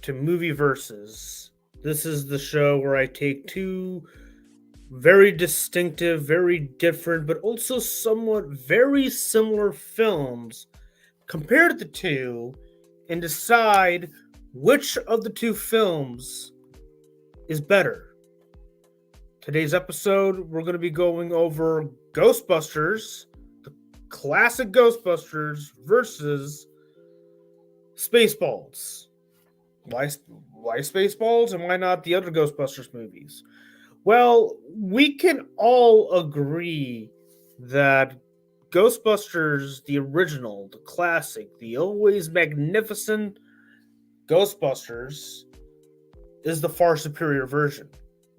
to Movie Versus. This is the show where I take two very distinctive, very different, but also somewhat very similar films, compare the two, and decide which of the two films is better. Today's episode, we're going to be going over Ghostbusters, the classic Ghostbusters, versus Spaceballs. Why Spaceballs and why not the other Ghostbusters movies? Well, we can all agree that Ghostbusters, the original, the classic, the always magnificent Ghostbusters, is the far superior version.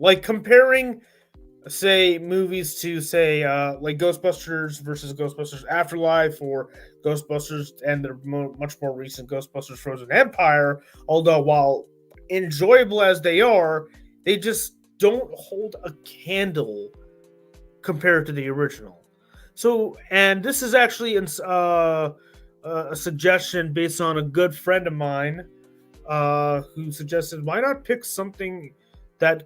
Like comparing, say, movies to, say, like Ghostbusters versus Ghostbusters Afterlife, or Ghostbusters and the much more recent Ghostbusters Frozen Empire, although while enjoyable as they just don't hold a candle compared to the original. So, and this is actually a suggestion based on a good friend of mine who suggested why not pick something that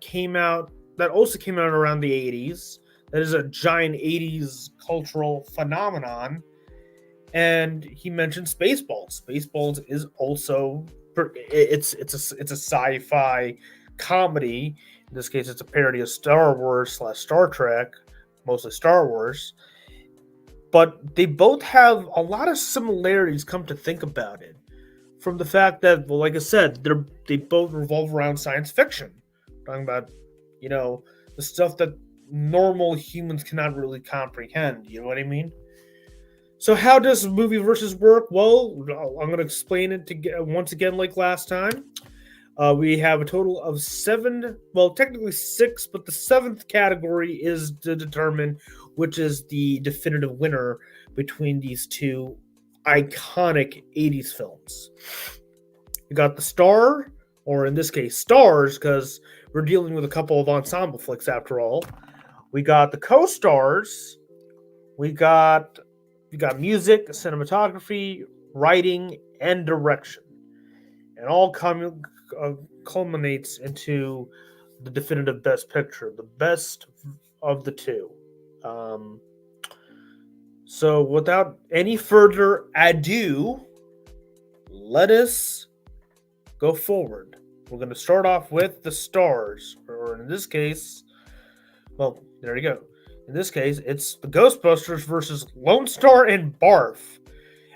also came out around the 80s, that is a giant 80s cultural phenomenon, and he mentioned Spaceballs. Spaceballs is also it's a sci-fi comedy. In this case, it's a parody of Star Wars / Star Trek, mostly Star Wars. But they both have a lot of similarities, come to think about it, from the fact that, well, like I said, they both revolve around science fiction. Talking about, the stuff that normal humans cannot really comprehend. You know what I mean? So how does movie versus work? Well, I'm going to explain it once again like last time. We have a total of 7, well, technically 6, but the 7th category is to determine which is the definitive winner between these two iconic 80s films. You got the star, or in this case, stars, because we're dealing with a couple of ensemble flicks after all. We got the co-stars. We got music, cinematography, writing, and direction. And all culminates into the definitive best picture, the best of the two. So without any further ado, let us go forward. We're going to start off with the stars, or in this case, well, there you go. In this case, it's the Ghostbusters versus Lone Star and Barf.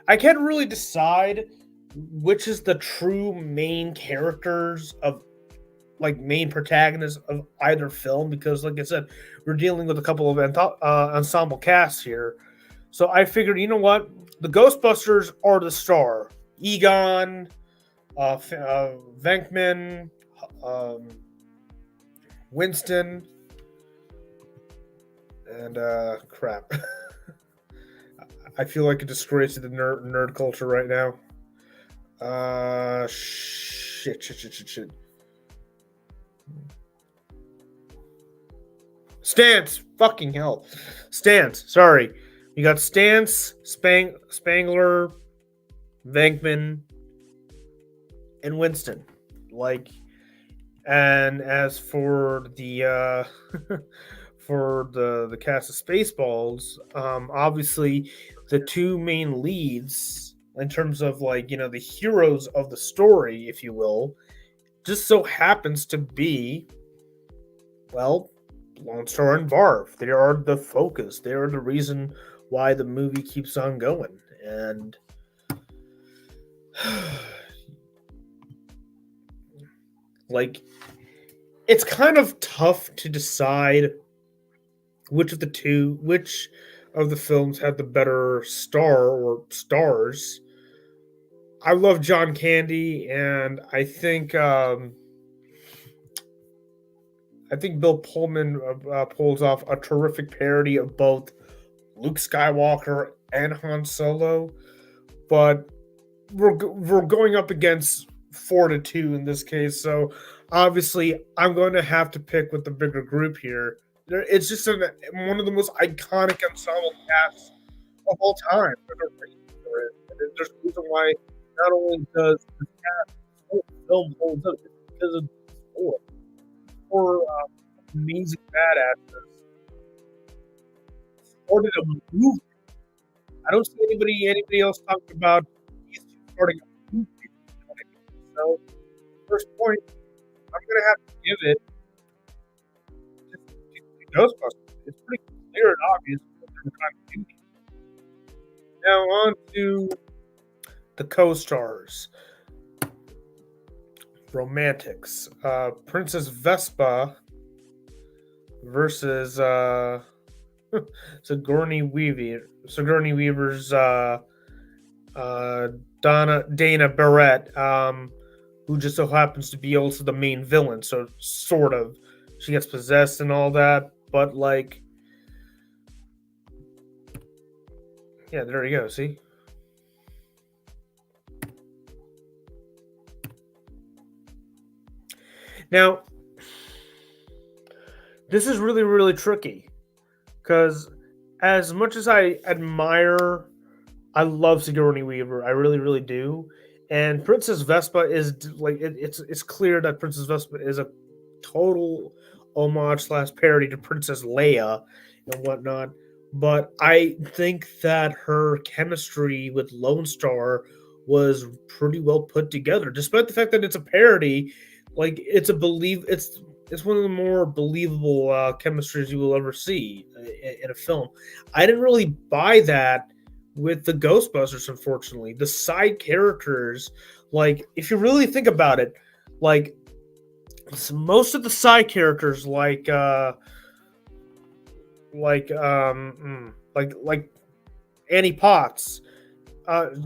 I can't really decide which is the true main characters of, like, main protagonists of either film, because, like I said, we're dealing with a couple of ensemble casts here. So I figured, you know what? The Ghostbusters are the star. Egon, Venkman, Winston, and crap. I feel like a disgrace to the nerd culture right now. Shit. Stance, fucking hell. Stance, sorry. You got Stance, Spangler, Venkman, and Winston. And as for the for the cast of Spaceballs, obviously the two main leads in terms of, the heroes of the story, if you will, just so happens to be, well, Lone Star and Barf. They are the focus. They are the reason why the movie keeps on going. And it's kind of tough to decide which of the films had the better star or stars. I love John Candy, and I think Bill Pullman pulls off a terrific parody of both Luke Skywalker and Han Solo, but we're going up against 4-2 in this case, so obviously I'm going to have to pick with the bigger group here. It's just one of the most iconic ensemble casts of all time. There's a reason why not only does the cast film holds up is because of the score. Or amazing badasses started a movie. I don't see anybody else talking about these two starting a movie. You know what I mean? So first point, I'm gonna have to give it to Ghostbusters. It's pretty clear and obvious what they were trying to do here. Now on to the co-stars. Romantics. Princess Vespa versus Sigourney Weaver's Dana Barrett, who just so happens to be also the main villain. So sort of, she gets possessed and all that, but like, yeah, there you go. See. Now, this is really, really tricky because as much as I love Sigourney Weaver, I really, really do. And Princess Vespa is like it's clear that Princess Vespa is a total homage slash parody to Princess Leia and whatnot. But I think that her chemistry with Lone Star was pretty well put together, despite the fact that it's a parody. Like it's one of the more believable chemistries you will ever see in a film. I didn't really buy that with the Ghostbusters, unfortunately. The side characters, like if you really think about it, like most of the side characters, like Annie Potts,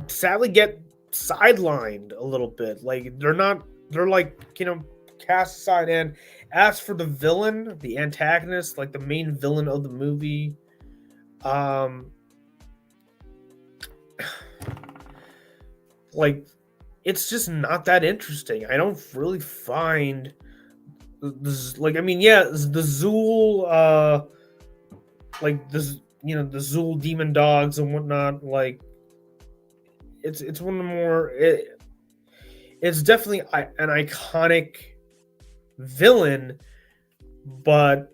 sadly get sidelined a little bit. Like they're like cast aside. And as for the villain, the antagonist, like the main villain of the movie, like it's just not that interesting. I don't really find this, like, I mean, yeah, the Zool, like this, the Zool demon dogs and whatnot. Like, it's one of the more. It's definitely an iconic villain, but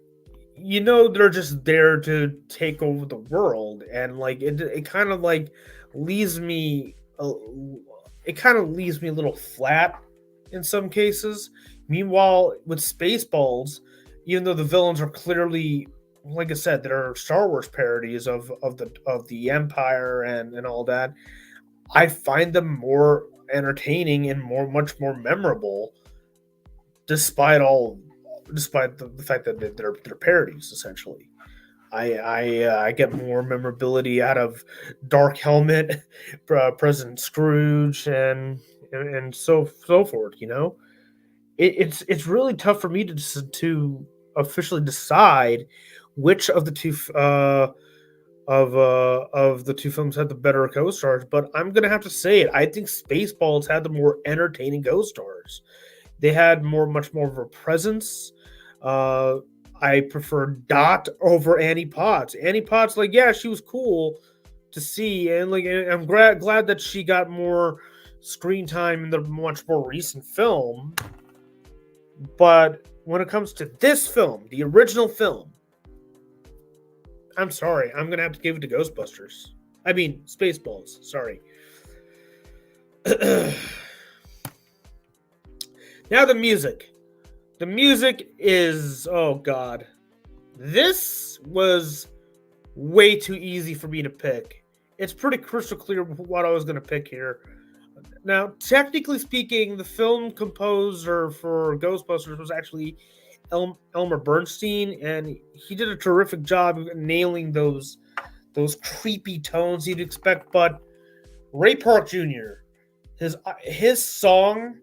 they're just there to take over the world, and like it kind of like leaves me it kind of leaves me a little flat in some cases. Meanwhile, with Spaceballs, even though the villains are clearly, like I said, there are Star Wars parodies of the Empire and all that, I find them more entertaining and much more memorable, despite the fact that they're parodies essentially. I get more memorability out of Dark Helmet, President Scrooge, and so forth. It's really tough for me to officially decide which of the two of the two films had the better co-stars, but I'm gonna have to say it. I think Spaceballs had the more entertaining co-stars. They had much more of a presence. I prefer Dot over Annie Potts. Annie Potts, like, yeah, she was cool to see, and like, I'm glad that she got more screen time in the much more recent film. But when it comes to this film, the original film, I'm sorry, I'm gonna have to give it to Ghostbusters. I mean, Spaceballs. Sorry. Now the music. The music is, oh god. This was way too easy for me to pick. It's pretty crystal clear what I was going to pick here. Now, technically speaking, the film composer for Ghostbusters was actually Elmer Bernstein, and he did a terrific job of nailing those creepy tones you'd expect. But Ray Park Jr., his song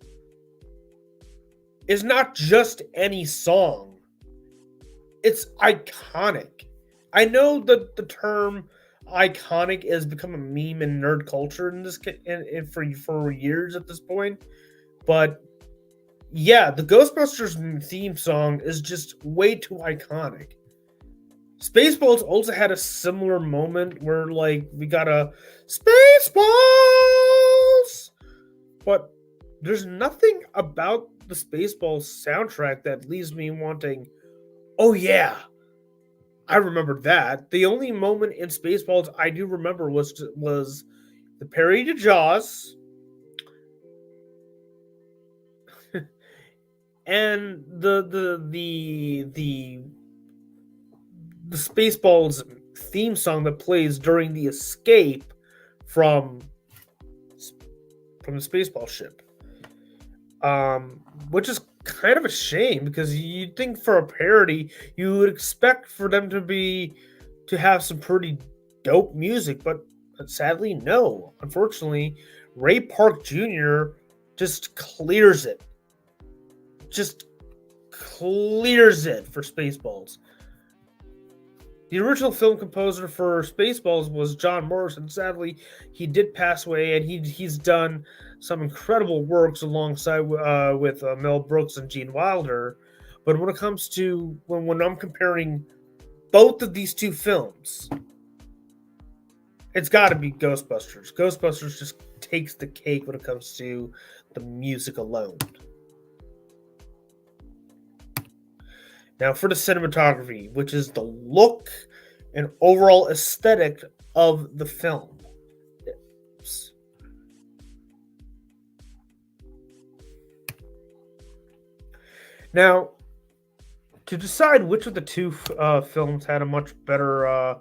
is not just any song. It's iconic. I know that the term iconic has become a meme in nerd culture in this and for years at this point, but yeah, the Ghostbusters theme song is just way too iconic. Spaceballs also had a similar moment where like we got a Spaceballs, but There's nothing about the Spaceballs soundtrack that leaves me wanting, oh yeah, I remember that. The only moment in Spaceballs I do remember was the parody to Jaws and the Spaceballs theme song that plays during the escape from from the Spaceball ship. Which is kind of a shame because you'd think for a parody you would expect for them to have some pretty dope music, but sadly no. Unfortunately, Ray Park Jr. just clears it. Just clears it for Spaceballs. The original film composer for Spaceballs was John Morrison. Sadly, he did pass away, and he's done some incredible works alongside with Mel Brooks and Gene Wilder. But when it comes to when I'm comparing both of these two films, it's got to be Ghostbusters. Ghostbusters just takes the cake when it comes to the music alone. Now, for the cinematography, which is the look and overall aesthetic of the film. Now, to decide which of the two films had a much better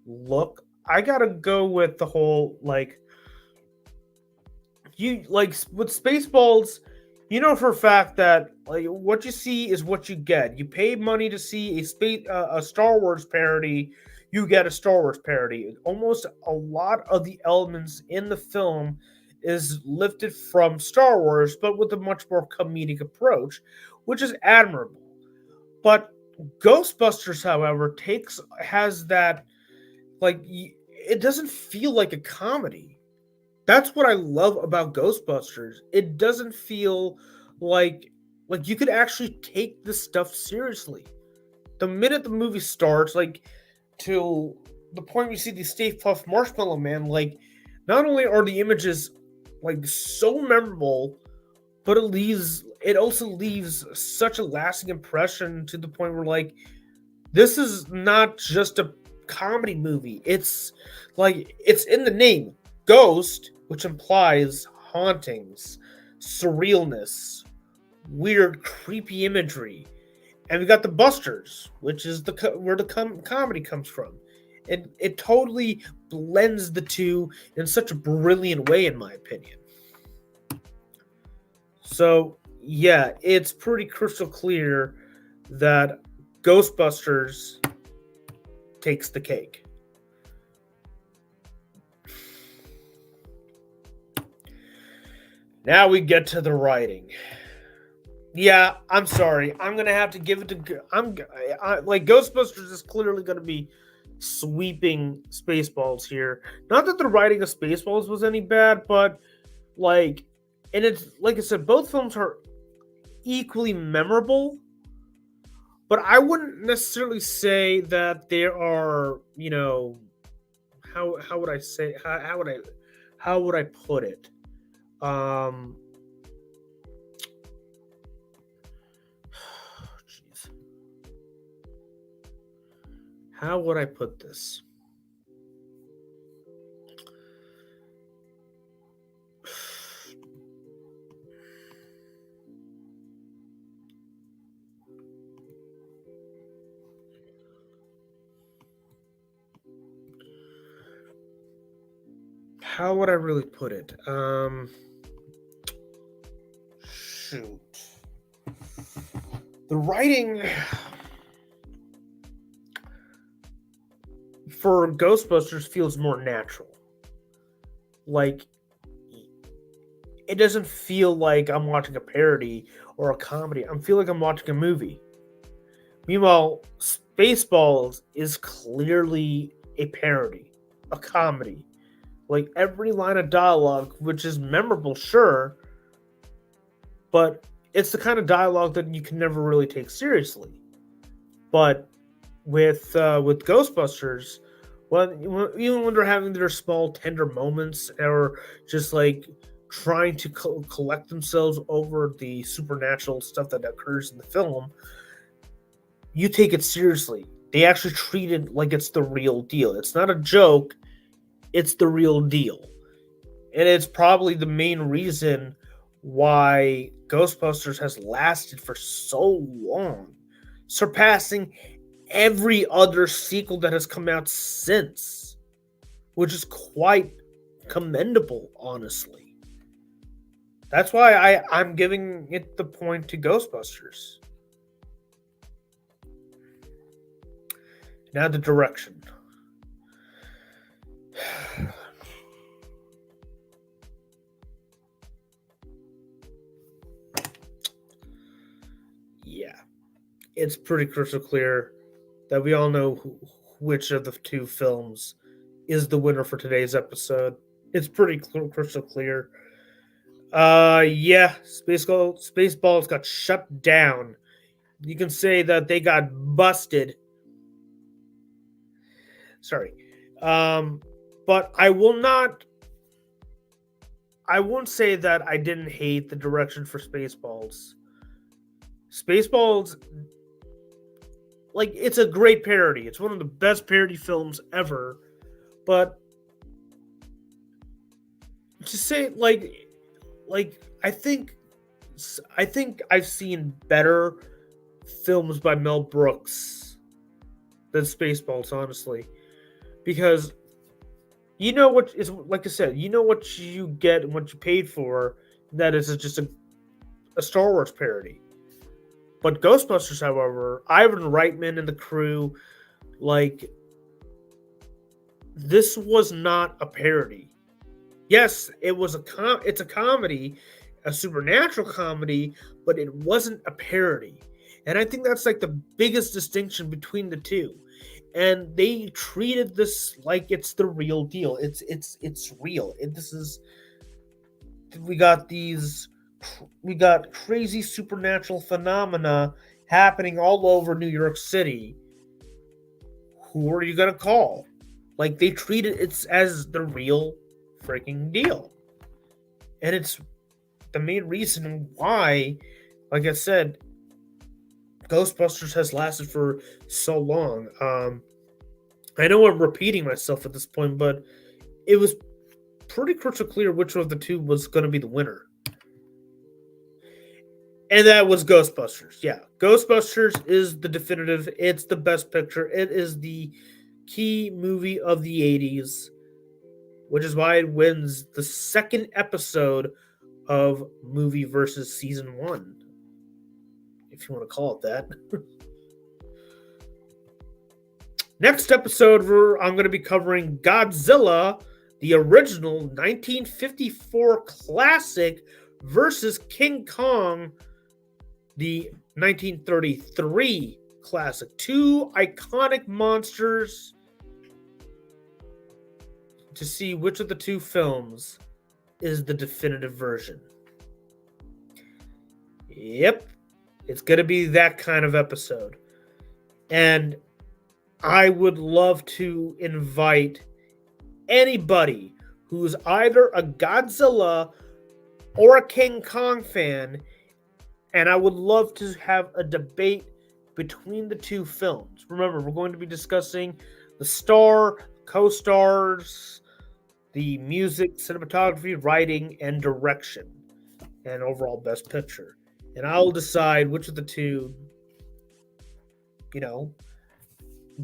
look, I gotta go with the whole you like with Spaceballs. You know for a fact that like what you see is what you get. You pay money to see a Star Wars parody, you get a Star Wars parody. Almost a lot of the elements in the film is lifted from Star Wars, but with a much more comedic approach, which is admirable. But Ghostbusters, however, takes has that it doesn't feel like a comedy. That's what I love about Ghostbusters. It doesn't feel like you could actually take this stuff seriously. The minute the movie starts, till the point we see the Stay Puft Marshmallow Man, not only are the images so memorable, but it also leaves such a lasting impression to the point where this is not just a comedy movie. It's in the name. Ghost, which implies hauntings, surrealness, weird, creepy imagery, and we got the Busters, which is where the comedy comes from, and it totally blends the two in such a brilliant way, in my opinion. So yeah, it's pretty crystal clear that Ghostbusters takes the cake. Now we get to the writing. Yeah, I'm sorry. I'm gonna have to give it to. Ghostbusters is clearly gonna be sweeping Spaceballs here. Not that the writing of Spaceballs was any bad, but and it's like I said, both films are equally memorable. But I wouldn't necessarily say that there are, how would I say how would I put it? Um, Jeez. How would I put this? How would I really put it? Shoot. The writing for Ghostbusters feels more natural. Like it doesn't feel like I'm watching a parody or a comedy. I feel like I'm watching a movie. Meanwhile, Spaceballs is clearly a parody, a comedy. Like every line of dialogue, which is memorable, sure, but it's the kind of dialogue that you can never really take seriously. But with Ghostbusters, even when they're having their small tender moments or just trying to collect themselves over the supernatural stuff that occurs in the film, you take it seriously. They actually treat it like it's the real deal. It's not a joke, it's the real deal. And it's probably the main reason why Ghostbusters has lasted for so long, surpassing every other sequel that has come out since, which is quite commendable, honestly. That's why I'm giving it the point to Ghostbusters. Now the direction. Yeah, it's pretty crystal clear that we all know which of the two films is the winner for today's episode. It's pretty crystal clear. Yeah, Spaceballs got shut down. You can say that they got busted. Sorry. But I won't say that I didn't hate the direction for Spaceballs. Spaceballs, like, it's a great parody. It's one of the best parody films ever. But to say like I think I've seen better films by Mel Brooks than Spaceballs, honestly, because you know what is, like I said, you know what you get and what you paid for. That is just a Star Wars parody. But Ghostbusters, however, Ivan Reitman and the crew, like, this was not a parody. Yes, it's a comedy, a supernatural comedy, but it wasn't a parody. And I think that's like the biggest distinction between the two. And they treated this like it's the real deal. It's real. We got crazy supernatural phenomena happening all over New York City. Who are you gonna call? Like, they treated it as the real freaking deal. And it's the main reason why, like I said, Ghostbusters has lasted for so long. I know I'm repeating myself at this point, but it was pretty crystal clear which of the two was going to be the winner. And that was Ghostbusters. Yeah, Ghostbusters is the definitive. It's the best picture. It is the key movie of the 80s, which is why it wins the second episode of Movie versus Season 1, if you want to call it that. Next episode, I'm going to be covering Godzilla, the original 1954 classic, versus King Kong, the 1933 classic. Two iconic monsters, to see which of the two films is the definitive version. Yep, it's going to be that kind of episode. And I would love to invite anybody who's either a Godzilla or a King Kong fan, and I would love to have a debate between the two films. Remember, we're going to be discussing the star, co-stars, the music, cinematography, writing, and direction, and overall best picture. And I'll decide which of the two,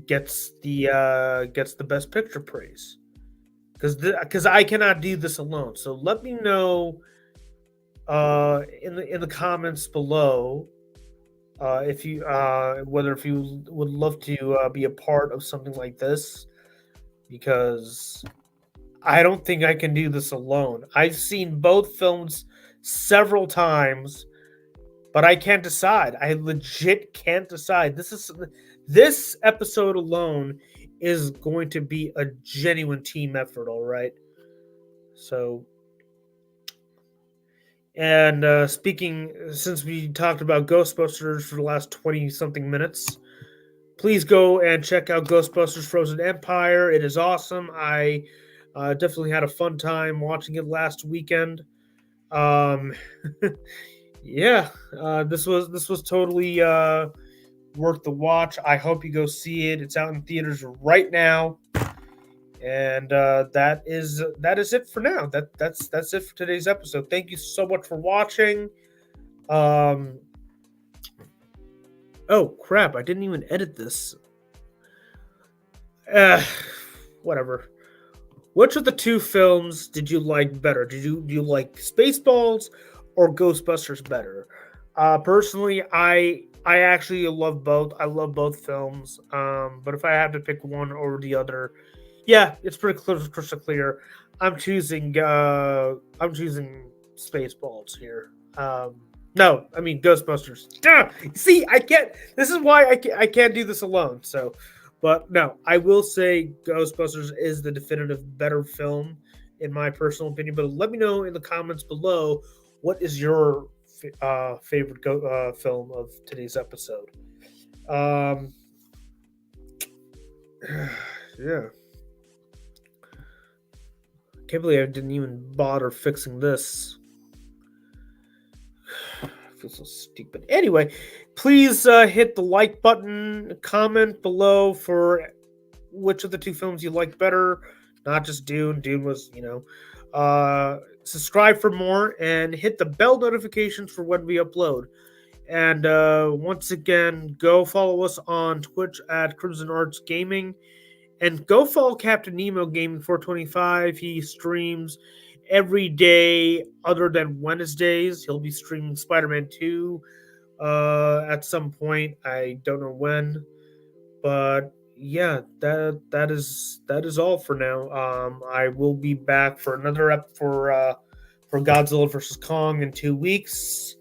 gets the best picture praise. Because I cannot do this alone. So let me know in the comments below if you would love to be a part of something like this, because I don't think I can do this alone. I've seen both films several times, but I can't decide. I legit can't decide. This episode alone is going to be a genuine team effort, all right? So, and since we talked about Ghostbusters for the last 20-something minutes, please go and check out Ghostbusters Frozen Empire. It is awesome. I definitely had a fun time watching it last weekend. Um, yeah, this was totally worth the watch. I hope you go see it. It's out in theaters right now, and that is it for now. That's it for today's episode. Thank you so much for watching. Um, oh crap! I didn't even edit this. Uh, whatever. Which of the two films did you like better? Do you like Spaceballs or Ghostbusters better? Personally, I actually love both. I love both films. But if I have to pick one over the other, yeah, it's pretty crystal clear. I'm choosing Spaceballs here. No, I mean Ghostbusters. Duh! See, I can't. This is why I can't do this alone. So, but no, I will say Ghostbusters is the definitive better film in my personal opinion. But let me know in the comments below what is your favorite film of today's episode. Um, yeah, can't believe I didn't even bother fixing this. I feel so stupid. Anyway, please hit the like button, comment below for which of the two films you like better. Not just Dune. Dune was, subscribe for more and hit the bell notifications for when we upload. And once again, go follow us on Twitch at Crimson Arts Gaming. And go follow Captain Nemo Gaming 425. He streams every day other than Wednesdays. He'll be streaming Spider-Man 2 at some point. I don't know when. But yeah, that is all for now. I will be back for another for Godzilla vs Kong in 2 weeks,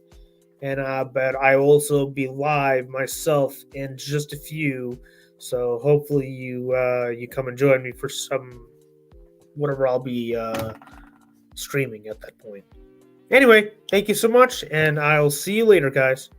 and but I will also be live myself in just a few. So hopefully you come and join me for some whatever I'll be streaming at that point. Anyway, thank you so much, and I'll see you later, guys.